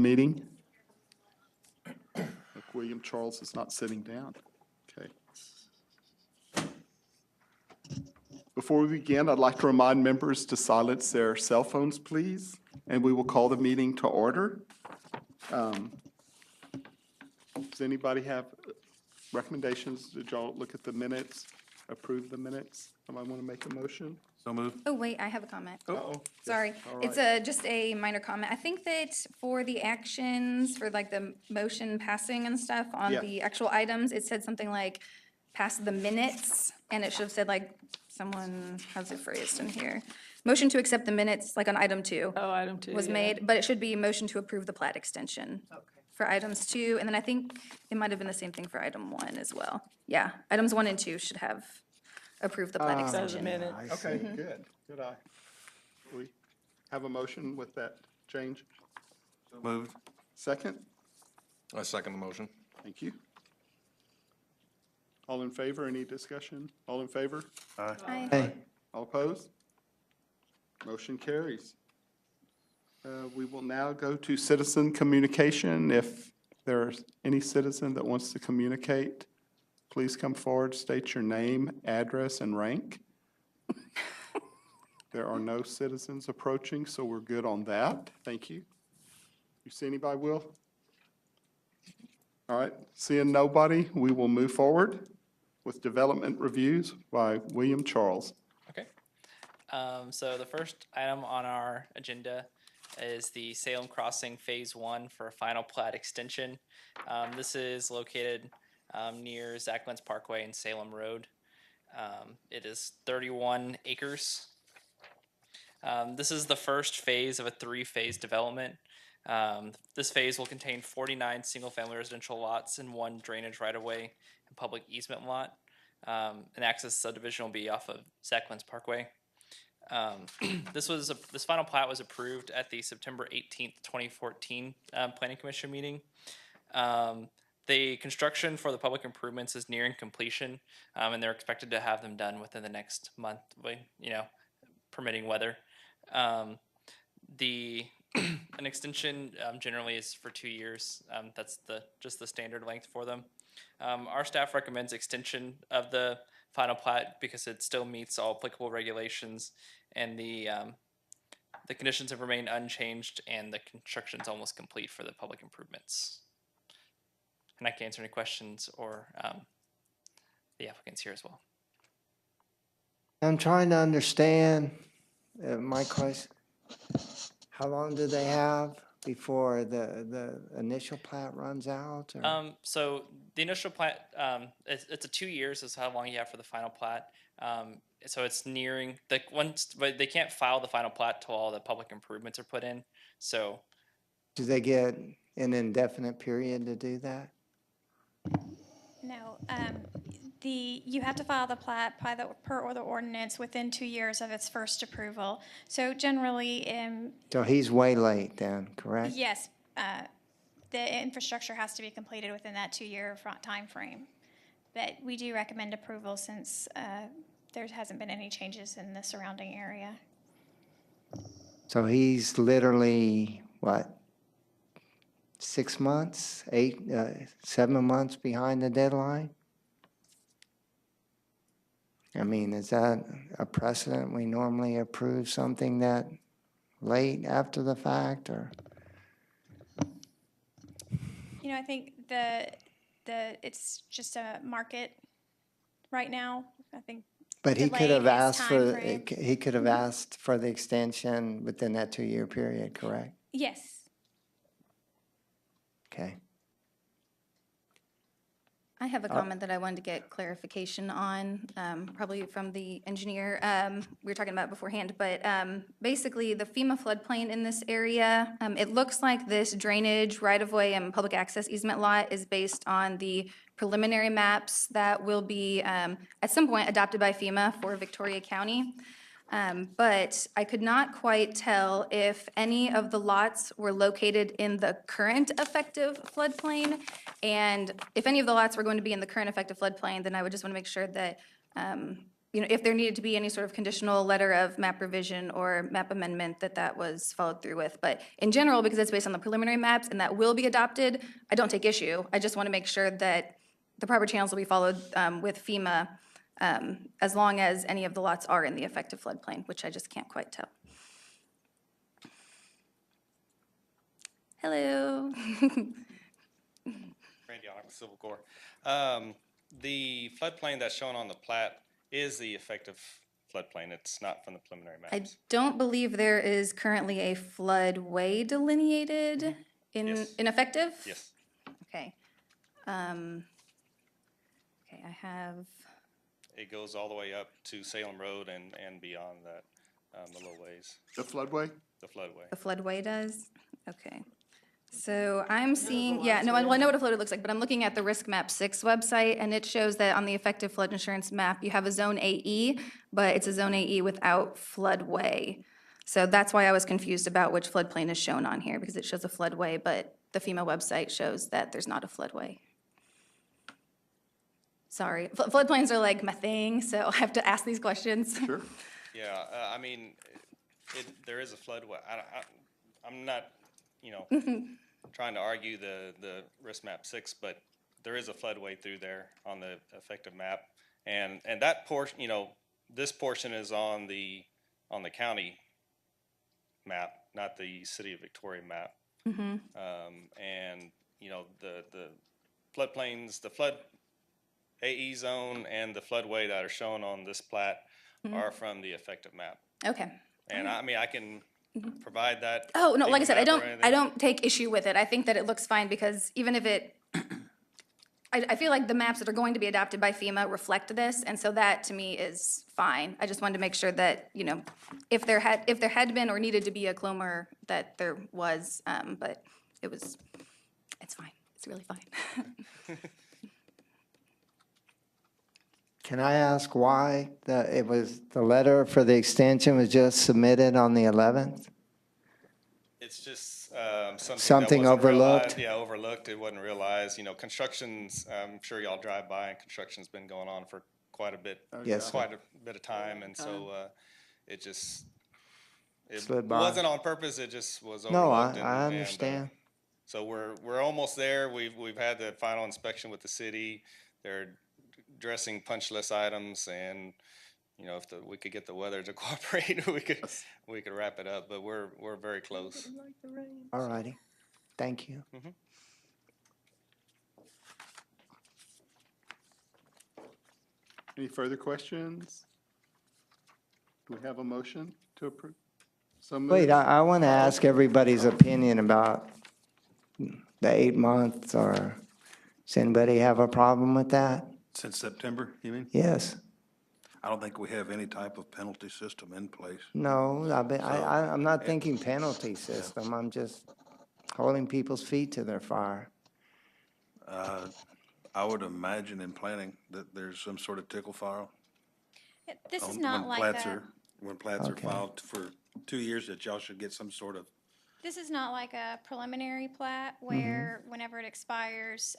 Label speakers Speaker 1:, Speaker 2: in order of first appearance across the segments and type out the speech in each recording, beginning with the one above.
Speaker 1: meeting? Look, William Charles is not sitting down. Okay. Before we begin, I'd like to remind members to silence their cell phones, please, and we will call the meeting to order. Does anybody have recommendations? Did y'all look at the minutes, approve the minutes? Somebody want to make a motion?
Speaker 2: So moved.
Speaker 3: Oh, wait, I have a comment.
Speaker 1: Uh-oh.
Speaker 3: Sorry.
Speaker 1: All
Speaker 3: It's
Speaker 1: right.
Speaker 3: just a minor comment. I think that for the actions, for like the motion passing and stuff on
Speaker 1: Yeah.
Speaker 3: the actual items, it said something like pass the minutes, and it should have said like, someone has it phrased in here. Motion to accept the minutes, like on item 2.
Speaker 4: Oh, item 2.
Speaker 3: Was
Speaker 4: yeah.
Speaker 3: made, but it should be motion to approve the plat extension. For items 2, and then I think it might have been the same thing for item 1 as well. Yeah, items 1 and 2 should have approved the plat
Speaker 4: That was a
Speaker 3: extension.
Speaker 4: minute.
Speaker 1: Okay, good, good eye. We have a motion with that change.
Speaker 2: Moved.
Speaker 1: Second?
Speaker 2: I second the motion.
Speaker 1: Thank you. All in favor, any discussion? All in favor?
Speaker 3: Aye.
Speaker 5: Hey,
Speaker 1: All opposed? Motion carries. We will now go to citizen communication. If there's any citizen that wants to communicate, please come forward, state your name, address, and rank. There are no citizens approaching, so we're good on that. Thank you. You see anybody, Will? All right, seeing nobody, we will move forward with development reviews by William Charles.
Speaker 6: Okay. So the first item on our agenda is the Salem Crossing Phase 1 for a final plat extension. This is located near Zach Lentz Parkway and Salem Road. It is 31 acres. This is the first phase of a 3-phase development. This phase will contain 49 single-family residential lots and 1 drainage right-of-way and public easement lot. And access subdivision will be off of Zach Lentz Parkway. This final plat was approved at the September 18th, 2014 Planning Commission meeting. The construction for the public improvements is nearing completion, and they're expected to have them done within the next month, permitting weather. An extension generally is for 2 years. That's just the standard length for them. Our staff recommends extension of the final plat because it still meets all applicable regulations, and the conditions have remained unchanged, and the construction is almost complete for the public improvements. And I can answer any questions or the applicants here as well.
Speaker 5: I'm trying to understand, my question, how long do they have before the initial plat runs out? Or?
Speaker 6: So the initial plat, it's a 2 years is how long you have for the final plat. So it's nearing but they can't file the final plat till all the public improvements are put in. So
Speaker 5: Do they get an indefinite period to do that?
Speaker 7: No, you have to file the plat per the ordinance within 2 years of its first approval. So generally,
Speaker 5: So he's way late then, correct?
Speaker 7: yes, the infrastructure has to be completed within that 2-year time frame. But we do recommend approval since there hasn't been any changes in the surrounding area.
Speaker 5: So he's literally, what, 6 months, 7 months behind the deadline? I mean, is that a precedent? We normally approve something that late after the fact, or?
Speaker 7: I think it's just a market right now. I think.
Speaker 5: But he could
Speaker 7: delayed
Speaker 5: have
Speaker 7: his
Speaker 5: asked for,
Speaker 7: timeframe.
Speaker 5: he could have asked for the extension within that 2-year period, correct?
Speaker 7: Yes.
Speaker 5: Okay.
Speaker 3: I have a comment that I wanted to get clarification on, probably from the engineer. We were talking about it beforehand, but basically the FEMA floodplain in this area, it looks like this drainage right-of-way and public access easement lot is based on the preliminary maps that will be at some point adopted by FEMA for Victoria County. But I could not quite tell if any of the lots were located in the current effective floodplain. And if any of the lots were going to be in the current effective floodplain, then I would just want to make sure that you know, if there needed to be any sort of conditional letter of map revision or map amendment, that was followed through with. But in general, because it's based on the preliminary maps and that will be adopted, I don't take issue. I just want to make sure that the proper channels will be followed with FEMA, as long as any of the lots are in the effective floodplain, which I just can't quite tell. Hello.
Speaker 4: Randy Allen with Civil Corps. The floodplain that's shown on the plat is the effective floodplain. It's not from the preliminary
Speaker 3: I
Speaker 4: maps.
Speaker 3: don't believe there is currently a floodway delineated
Speaker 4: Yes.
Speaker 3: in effective?
Speaker 4: Yes.
Speaker 3: Okay. Okay, I have,
Speaker 4: It goes all the way up to Salem Road and beyond that, a little ways,
Speaker 1: The floodway?
Speaker 4: the floodway.
Speaker 3: the floodway does? Okay. So I'm seeing, yeah, no, well, I know what a floodway looks like, but I'm looking at the Risk Map 6 website, and it shows that on the effective flood insurance map, you have a Zone AE, but it's a Zone AE without floodway. So that's why I was confused about which floodplain is shown on here, because it shows a floodway, but the FEMA website shows that there's not a floodway. Sorry, floodplains are like my thing, so I have to ask these questions.
Speaker 1: Sure.
Speaker 4: Yeah, I mean, there is a floodway. I'm not, trying to argue the Risk Map 6, but there is a floodway through there on the effective map. And that portion, this portion is on the county map, not the City of Victoria map. And, the floodplains, the flood AE zone and the floodway that are shown on this plat are from the effective map.
Speaker 3: Okay.
Speaker 4: And I mean, I can provide that.
Speaker 3: Oh, no, like I said,
Speaker 4: map or anything.
Speaker 3: I don't take issue with it. I think that it looks fine because even if it, I feel like the maps that are going to be adopted by FEMA reflect this, and so that to me is fine. I just wanted to make sure that, if there had been or needed to be a CLOMR, that there was, but it's fine. It's really fine.
Speaker 5: Can I ask why the letter for the extension was just submitted on the 11th?
Speaker 4: It's just
Speaker 5: Something
Speaker 4: that wasn't
Speaker 5: overlooked?
Speaker 4: realized. Yeah, overlooked. It wasn't realized. Construction's, I'm sure y'all drive by, and construction's been going on for quite a bit.
Speaker 5: Yes, sir.
Speaker 4: Quite a bit of time, and so it
Speaker 5: Slid by.
Speaker 4: wasn't on purpose. It just was
Speaker 5: No,
Speaker 4: overlooked.
Speaker 5: I understand.
Speaker 4: So we're almost there. We've had the final inspection with the city. They're addressing punch list items, and if we could get the weather to cooperate, we could wrap it up. But we're very close.
Speaker 5: All righty. Thank you.
Speaker 1: Any further questions? Do we have a motion to approve? So moved.
Speaker 5: Wait, I want to ask everybody's opinion about the 8 months, or does anybody have a problem with that?
Speaker 8: Since September, you mean?
Speaker 5: Yes.
Speaker 8: I don't think we have any type of penalty system in place.
Speaker 5: No, I'm not thinking penalty system. I'm just holding people's feet to their fire.
Speaker 8: I would imagine in planning that there's some sort of tickle file.
Speaker 7: This is
Speaker 8: on
Speaker 7: not
Speaker 8: when
Speaker 7: like
Speaker 8: plats
Speaker 7: a,
Speaker 8: are- When plats are
Speaker 5: Okay.
Speaker 8: filed for 2 years, that y'all should get some sort of,
Speaker 7: this is not like a preliminary plat where whenever it expires,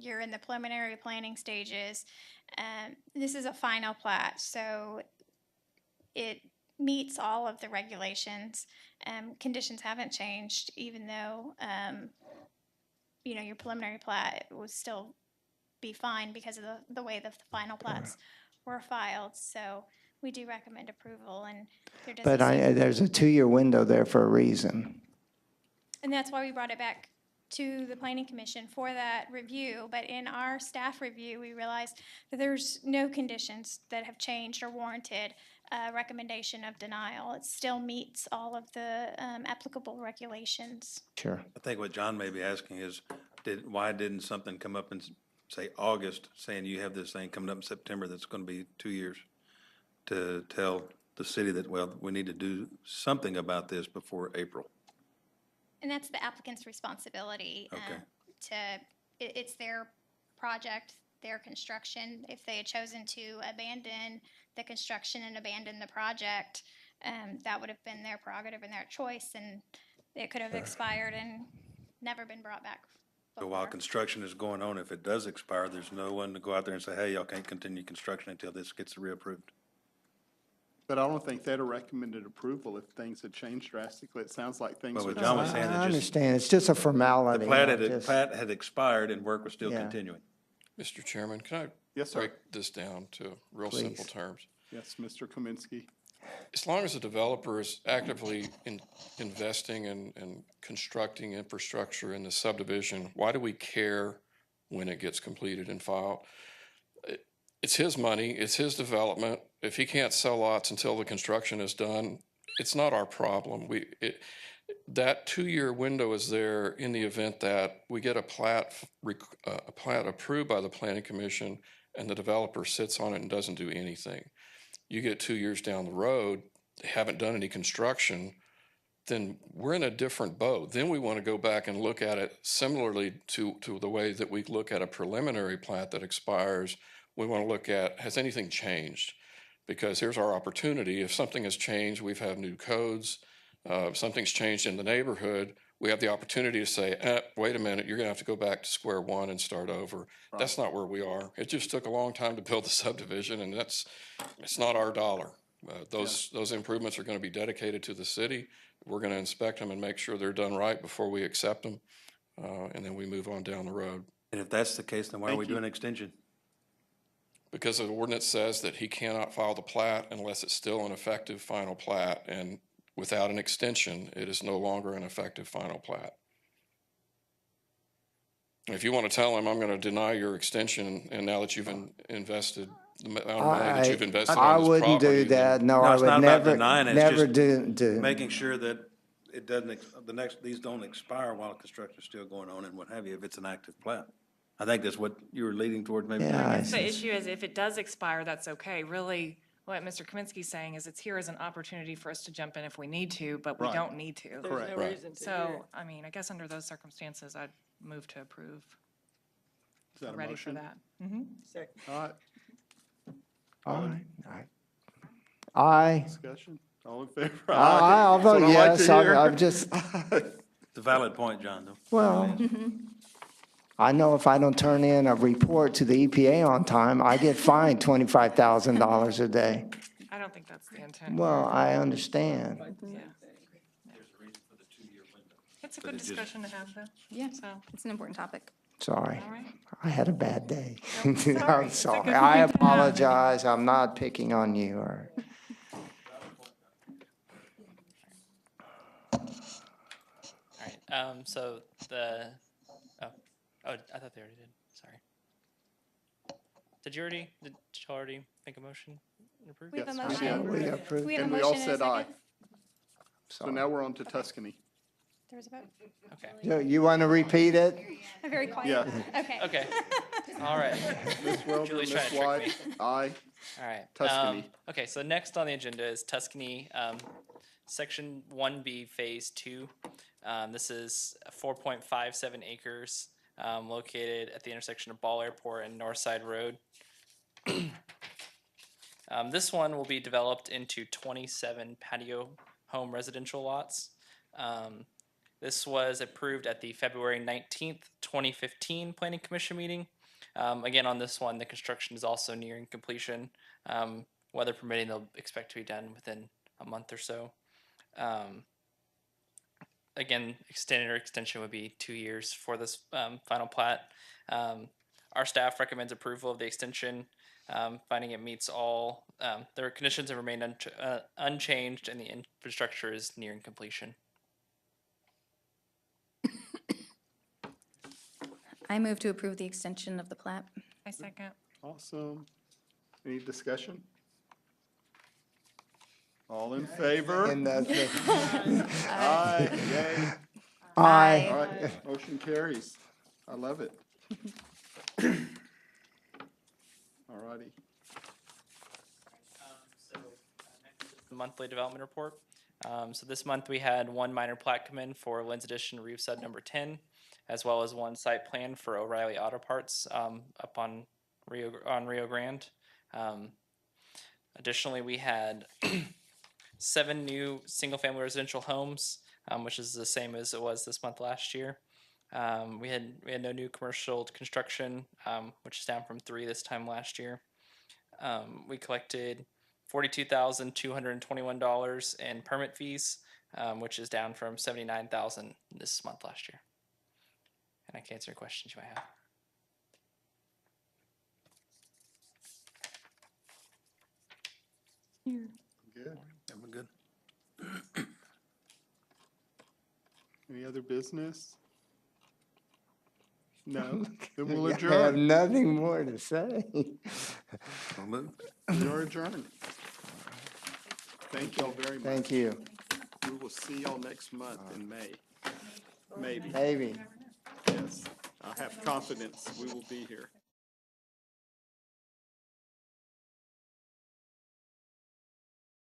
Speaker 7: you're in the preliminary planning stages. This is a final plat, so it meets all of the regulations. Conditions haven't changed, even though, your preliminary plat would still be fine because of the way the final plats were filed. So we do recommend approval, and there doesn't seem.
Speaker 5: There's a 2-year window there for a reason.
Speaker 7: And that's why we brought it back to the planning commission for that review. But in our staff review, we realized that there's no conditions that have changed or warranted a recommendation of denial. It still meets all of the applicable regulations.
Speaker 5: Sure.
Speaker 8: I think what John may be asking is, why didn't something come up in, say, August, saying you have this thing coming up in September that's going to be 2 years, to tell the city that, well, we need to do something about this before April?
Speaker 7: And that's the applicant's responsibility.
Speaker 8: Okay.
Speaker 7: It's their project, their construction. If they had chosen to abandon the construction and abandon the project, that would have been their prerogative and their choice, and it could have expired and never been brought back
Speaker 8: So while
Speaker 7: before.
Speaker 8: construction is going on, if it does expire, there's no one to go out there and say, hey, y'all can't continue construction until this gets reapproved.
Speaker 1: But I don't think they'd have recommended approval if things had changed drastically. It sounds like things
Speaker 8: Well,
Speaker 1: are.
Speaker 8: what John was
Speaker 5: I
Speaker 8: saying, it just,
Speaker 5: understand, it's just a
Speaker 8: the
Speaker 5: formality.
Speaker 8: plat had expired and work was still
Speaker 5: Yeah.
Speaker 8: continuing.
Speaker 9: Mr. Chairman, can I
Speaker 1: Yes, sir.
Speaker 9: break this down to real simple
Speaker 5: Please.
Speaker 9: terms?
Speaker 1: Yes, Mr. Kaminsky.
Speaker 9: As long as the developer is actively investing and constructing infrastructure in the subdivision, why do we care when it gets completed and filed? It's his money, it's his development. If he can't sell lots until the construction is done, it's not our problem. That 2-year window is there in the event that we get a plat approved by the planning commission and the developer sits on it and doesn't do anything. You get 2 years down the road, they haven't done any construction, then we're in a different boat. Then we want to go back and look at it similarly to the way that we look at a preliminary plat that expires. We want to look at, has anything changed? Because here's our opportunity. If something has changed, we've had new codes, if something's changed in the neighborhood, we have the opportunity to say, wait a minute, you're going to have to go back to square one and start over. That's not where we are. It just took a long time to build the subdivision, and it's not our dollar. Those improvements are going to be dedicated to the city. We're going to inspect them and make sure they're done right before we accept them, and then we move on down the road.
Speaker 8: And if that's the case, then why are
Speaker 1: Thank
Speaker 8: we
Speaker 1: you.
Speaker 8: doing an extension?
Speaker 9: Because the ordinance says that he cannot file the plat unless it's still an effective final plat, and without an extension, it is no longer an effective final plat. If you want to tell him, I'm going to deny your extension, and now that you've invested the amount of money that you've invested
Speaker 5: I
Speaker 9: on this
Speaker 5: wouldn't
Speaker 9: property,
Speaker 5: do that,
Speaker 9: then
Speaker 5: no,
Speaker 8: No,
Speaker 5: I
Speaker 8: it's
Speaker 5: would
Speaker 8: not about
Speaker 5: never,
Speaker 8: denying it, it's
Speaker 5: never
Speaker 8: just
Speaker 5: do.
Speaker 8: Making sure that it doesn't, these don't expire while construction's still going on and what have you, if it's an active plat. I think that's what you were leading towards, maybe.
Speaker 5: Yeah,
Speaker 10: I guess the issue is if it does expire, that's okay. Really, what Mr. Kaminsky's saying is it's here as an opportunity for us to jump in if we need to, but we
Speaker 1: Right.
Speaker 10: don't need to.
Speaker 1: Correct.
Speaker 10: So, I mean, I guess under those circumstances, I'd move to approve.
Speaker 1: Is that a
Speaker 10: Ready for
Speaker 1: motion?
Speaker 10: that.
Speaker 1: All right,
Speaker 5: all right. Aye.
Speaker 1: discussion? All in favor?
Speaker 5: I'll
Speaker 1: That's what
Speaker 5: vote
Speaker 1: I like to
Speaker 5: yes,
Speaker 1: hear.
Speaker 5: I'm just,
Speaker 8: It's a valid point, John, though.
Speaker 5: well, I know if I don't turn in a report to the EPA on time, I get fined $25,000 a day.
Speaker 10: I don't think that's the intent.
Speaker 5: Well, I understand.
Speaker 10: Yeah. It's a good discussion to have, though.
Speaker 3: Yeah,
Speaker 10: So,
Speaker 3: it's an important topic.
Speaker 5: Sorry,
Speaker 10: all right.
Speaker 5: I had a bad day.
Speaker 10: sorry.
Speaker 5: I'm
Speaker 10: It's a
Speaker 5: sorry.
Speaker 10: good
Speaker 5: I
Speaker 10: point to have.
Speaker 5: apologize. I'm not picking on you or.
Speaker 6: All right, so I thought they already did, sorry. Did you already make a motion and approve?
Speaker 3: We have a
Speaker 1: Yes,
Speaker 5: Yeah,
Speaker 3: motion.
Speaker 5: we approved.
Speaker 3: We have a
Speaker 1: And we all
Speaker 3: motion and a
Speaker 1: said aye.
Speaker 3: second.
Speaker 1: So now we're on to Tuscany.
Speaker 3: There was a vote.
Speaker 6: Okay,
Speaker 5: You want to repeat it?
Speaker 3: A very quiet.
Speaker 1: Yeah.
Speaker 3: vote. Okay.
Speaker 6: okay, all right,
Speaker 1: Ms. Welder,
Speaker 6: Julie's
Speaker 1: Ms.
Speaker 6: trying to trick
Speaker 1: White, aye.
Speaker 6: all right.
Speaker 1: Tuscany.
Speaker 6: Okay, so next on the agenda is Tuscany, Section 1B, Phase 2. This is 4.57 acres, located at the intersection of Ball Airport and Northside Road. This one will be developed into 27 patio home residential lots. This was approved at the February 19th, 2015 Planning Commission meeting. Again, on this one, the construction is also nearing completion. Weather permitting, they'll expect to be done within a month or so. Again, extension would be 2 years for this final plat. Our staff recommends approval of the extension, finding it meets all, their conditions have remained unchanged and the infrastructure is nearing completion.
Speaker 3: I move to approve the extension of the plat.
Speaker 10: I second.
Speaker 1: Awesome. Any discussion? All in favor?
Speaker 5: And that's it.
Speaker 1: Aye, yay.
Speaker 5: Aye.
Speaker 1: All right, motion carries. I love it. All righty.
Speaker 6: The monthly development report. So this month we had one minor plat come in for Lynn's Addition Roof Sud number 10, as well as one site plan for O'Reilly Auto Parts up on Rio Grande. Additionally, we had 7 new single-family residential homes, which is the same as it was this month last year. We had no new commercial construction, which is down from 3 this time last year. We collected $42,221 in permit fees, which is down from $79,000 this month last year. And I can answer any questions you might have.
Speaker 1: Good.
Speaker 8: Yeah, we're good.
Speaker 1: Any other business? No? Then we'll
Speaker 5: I have
Speaker 1: adjourn.
Speaker 5: nothing more to say.
Speaker 8: We'll move.
Speaker 1: We are adjourned. Thank y'all very much.
Speaker 5: Thank you.
Speaker 1: We will see y'all next month in May. Maybe,
Speaker 5: Maybe.
Speaker 1: yes. I have confidence we will be here.